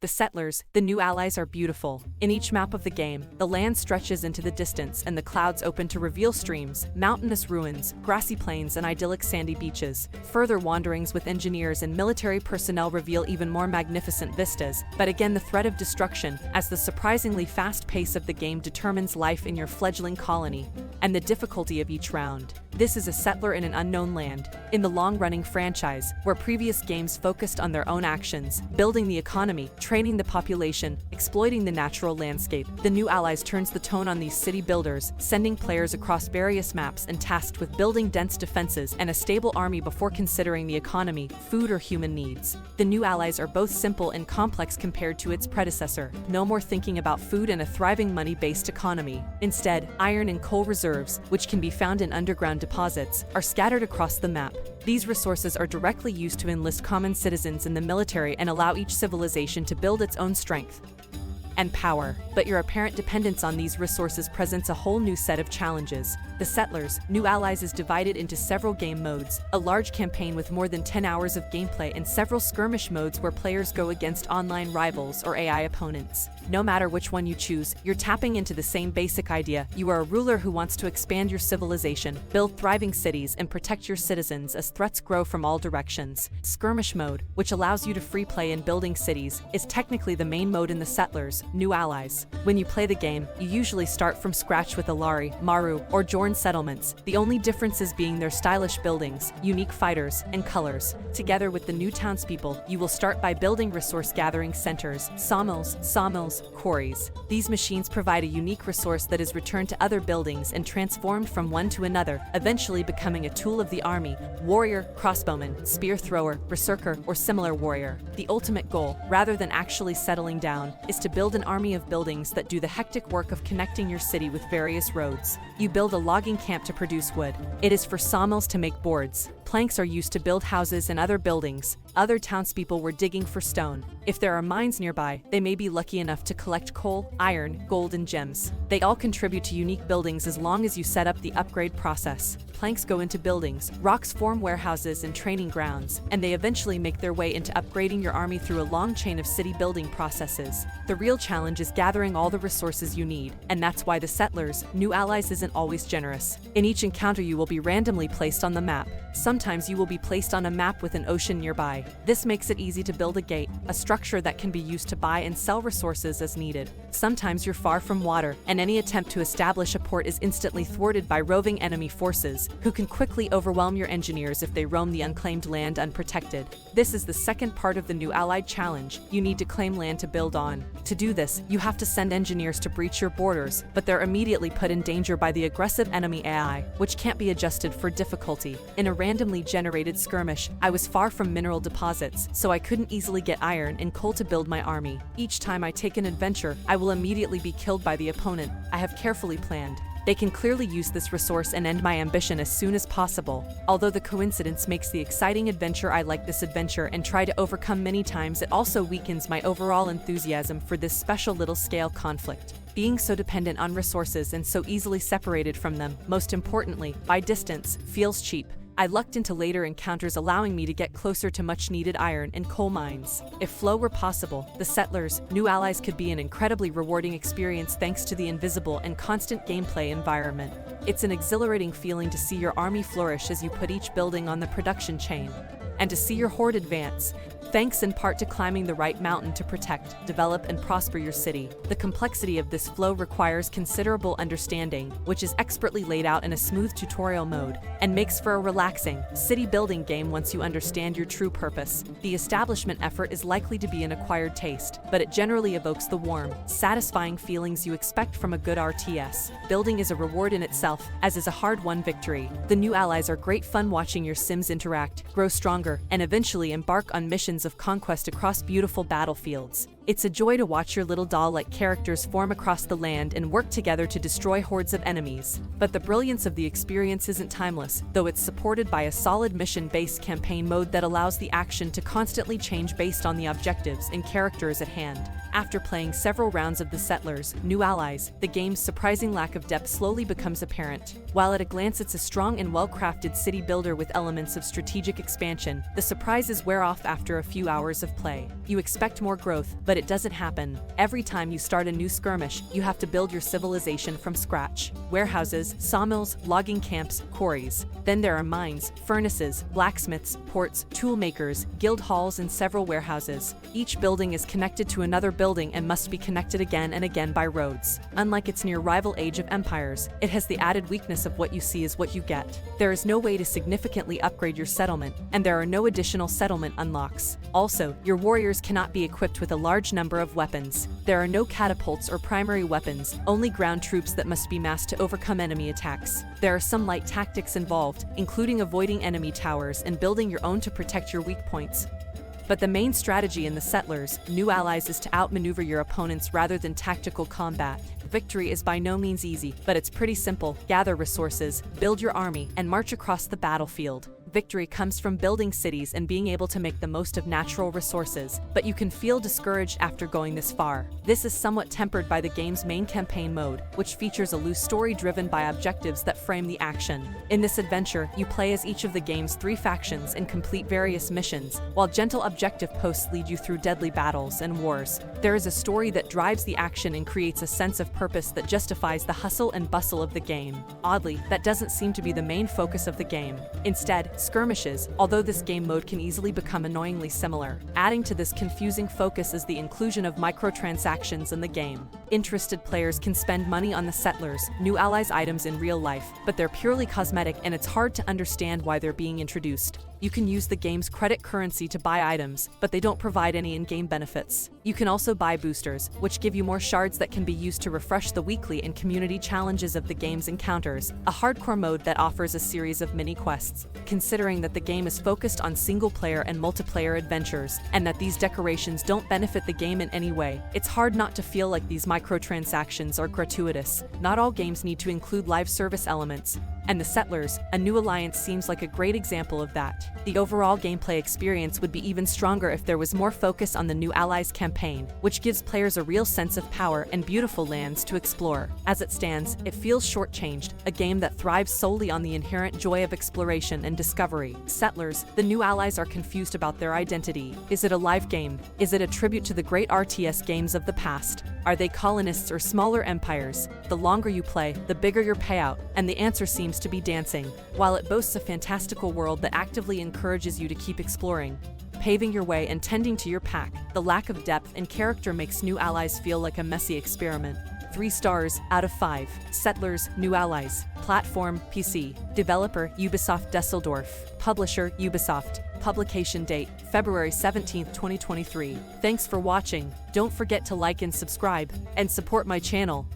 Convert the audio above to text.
The settlers, the new allies, are beautiful. In each map of the game, the land stretches into the distance and the clouds open to reveal streams, mountainous ruins, grassy plains, and idyllic sandy beaches. Further wanderings with engineers and military personnel reveal even more magnificent vistas, but again the threat of destruction, as the surprisingly fast pace of the game determines life in your fledgling colony, and the difficulty of each round. This is a settler in an unknown land. In the long-running franchise, where previous games focused on their own actions, building the economy, training the population, exploiting the natural landscape, the new allies turns the tone on these city builders, sending players across various maps and tasked with building dense defenses and a stable army before considering the economy, food, or human needs. The new allies are both simple and complex compared to its predecessor. No more thinking about food and a thriving money-based economy. Instead, iron and coal reserves, which can be found in underground deposits, are scattered across the map. These resources are directly used to enlist common citizens in the military and allow each civilization to build its own strength and power. But your apparent dependence on these resources presents a whole new set of challenges. The Settlers, New Allies is divided into several game modes, a large campaign with more than 10 hours of gameplay, and several skirmish modes where players go against online rivals or AI opponents. No matter which one you choose, you're tapping into the same basic idea. You are a ruler who wants to expand your civilization, build thriving cities, and protect your citizens as threats grow from all directions. Skirmish mode, which allows you to free play in building cities, is technically the main mode in the Settlers, New Allies. When you play the game, you usually start from scratch with Alari, Maru, or Jorn settlements, the only differences being their stylish buildings, unique fighters, and colors. Together with the new townspeople, you will start by building resource-gathering centers, sawmills, quarries. These machines provide a unique resource that is returned to other buildings and transformed from one to another, eventually becoming a tool of the army: warrior, crossbowman, spear thrower, berserker, or similar warrior. The ultimate goal, rather than actually settling down, is to build an army of buildings that do the hectic work of connecting your city with various roads. You build a logging camp to produce wood. It is for sawmills to make boards. Planks are used to build houses and other buildings. Other townspeople were digging for stone. If there are mines nearby, they may be lucky enough to collect coal, iron, gold, and gems. They all contribute to unique buildings as long as you set up the upgrade process. Planks go into buildings, rocks form warehouses and training grounds, and they eventually make their way into upgrading your army through a long chain of city building processes. The real challenge is gathering all the resources you need, and that's why the Settlers, New Allies isn't always generous. In each encounter you will be randomly placed on the map. Sometimes you will be placed on a map with an ocean nearby. This makes it easy to build a gate, a structure that can be used to buy and sell resources as needed. Sometimes you're far from water, and any attempt to establish a port is instantly thwarted by roving enemy forces, who can quickly overwhelm your engineers if they roam the unclaimed land unprotected. This is the second part of the New Allied challenge. You need to claim land to build on. To do this, you have to send engineers to breach your borders, but they're immediately put in danger by the aggressive enemy AI, which can't be adjusted for difficulty. In a randomly generated skirmish, I was far from mineral deposits, so I couldn't easily get iron and coal to build my army. Each time I take an adventure, I will immediately be killed by the opponent. I have carefully planned. They can clearly use this resource and end my ambition as soon as possible. Although the coincidence makes the exciting adventure I like this adventure and try to overcome many times, it also weakens my overall enthusiasm for this special little scale conflict. Being so dependent on resources and so easily separated from them, most importantly, by distance, feels cheap. I lucked into later encounters allowing me to get closer to much-needed iron and coal mines. If flow were possible, the Settlers, New Allies could be an incredibly rewarding experience thanks to the invisible and constant gameplay environment. It's an exhilarating feeling to see your army flourish as you put each building on the production chain, and to see your horde advance, thanks in part to climbing the right mountain to protect, develop, and prosper your city. The complexity of this flow requires considerable understanding, which is expertly laid out in a smooth tutorial mode, and makes for a relaxing, city-building game once you understand your true purpose. The establishment effort is likely to be an acquired taste, but it generally evokes the warm, satisfying feelings you expect from a good RTS. Building is a reward in itself, as is a hard-won victory. The New Allies are great fun watching your Sims interact, grow stronger, and eventually embark on missions of conquest across beautiful battlefields. It's a joy to watch your little doll-like characters form across the land and work together to destroy hordes of enemies. But the brilliance of the experience isn't timeless, though it's supported by a solid mission-based campaign mode that allows the action to constantly change based on the objectives and characters at hand. After playing several rounds of the Settlers, New Allies, the game's surprising lack of depth slowly becomes apparent. While at a glance it's a strong and well-crafted city builder with elements of strategic expansion, the surprises wear off after a few hours of play. You expect more growth, but it doesn't happen. Every time you start a new skirmish, you have to build your civilization from scratch. Warehouses, sawmills, logging camps, quarries. Then there are mines, furnaces, blacksmiths, ports, tool makers, guild halls, and several warehouses. Each building is connected to another building and must be connected again and again by roads. Unlike its near rival Age of Empires, it has the added weakness of what you see is what you get. There is no way to significantly upgrade your settlement, and there are no additional settlement unlocks. Also, your warriors cannot be equipped with a large number of weapons. There are no catapults or primary weapons, only ground troops that must be massed to overcome enemy attacks. There are some light tactics involved, including avoiding enemy towers and building your own to protect your weak points. But the main strategy in the Settlers, New Allies is to outmaneuver your opponents rather than tactical combat. Victory is by no means easy, but it's pretty simple. Gather resources, build your army, and march across the battlefield. Victory comes from building cities and being able to make the most of natural resources, but you can feel discouraged after going this far. This is somewhat tempered by the game's main campaign mode, which features a loose story driven by objectives that frame the action. In this adventure, you play as each of the game's 3 factions and complete various missions, while gentle objective posts lead you through deadly battles and wars. There is a story that drives the action and creates a sense of purpose that justifies the hustle and bustle of the game. Oddly, that doesn't seem to be the main focus of the game. Instead, skirmishes, although this game mode can easily become annoyingly similar. Adding to this confusing focus is the inclusion of microtransactions in the game. Interested players can spend money on the Settlers, New Allies items in real life, but they're purely cosmetic and it's hard to understand why they're being introduced. You can use the game's credit currency to buy items, but they don't provide any in-game benefits. You can also buy boosters, which give you more shards that can be used to refresh the weekly and community challenges of the game's encounters, a hardcore mode that offers a series of mini-quests. Considering that the game is focused on single-player and multiplayer adventures, and that these decorations don't benefit the game in any way, it's hard not to feel like these microtransactions are gratuitous. Not all games need to include live service elements, and the Settlers, A New Alliance seems like a great example of that. The overall gameplay experience would be even stronger if there was more focus on the New Allies campaign, which gives players a real sense of power and beautiful lands to explore. As it stands, it feels shortchanged, a game that thrives solely on the inherent joy of exploration and discovery. Settlers, the New Allies are confused about their identity. Is it a live game? Is it a tribute to the great RTS games of the past? Are they colonists or smaller empires? The longer you play, the bigger your payout, and the answer seems to be dancing. While it boasts a fantastical world that actively encourages you to keep exploring, paving your way and tending to your pack, the lack of depth and character makes New Allies feel like a messy experiment. 3 stars out of 5. Settlers, New Allies. Platform, PC. Developer, Ubisoft Düsseldorf. Publisher, Ubisoft. Publication date, February 17, 2023. Thanks for watching. Don't forget to like and subscribe, and support my channel.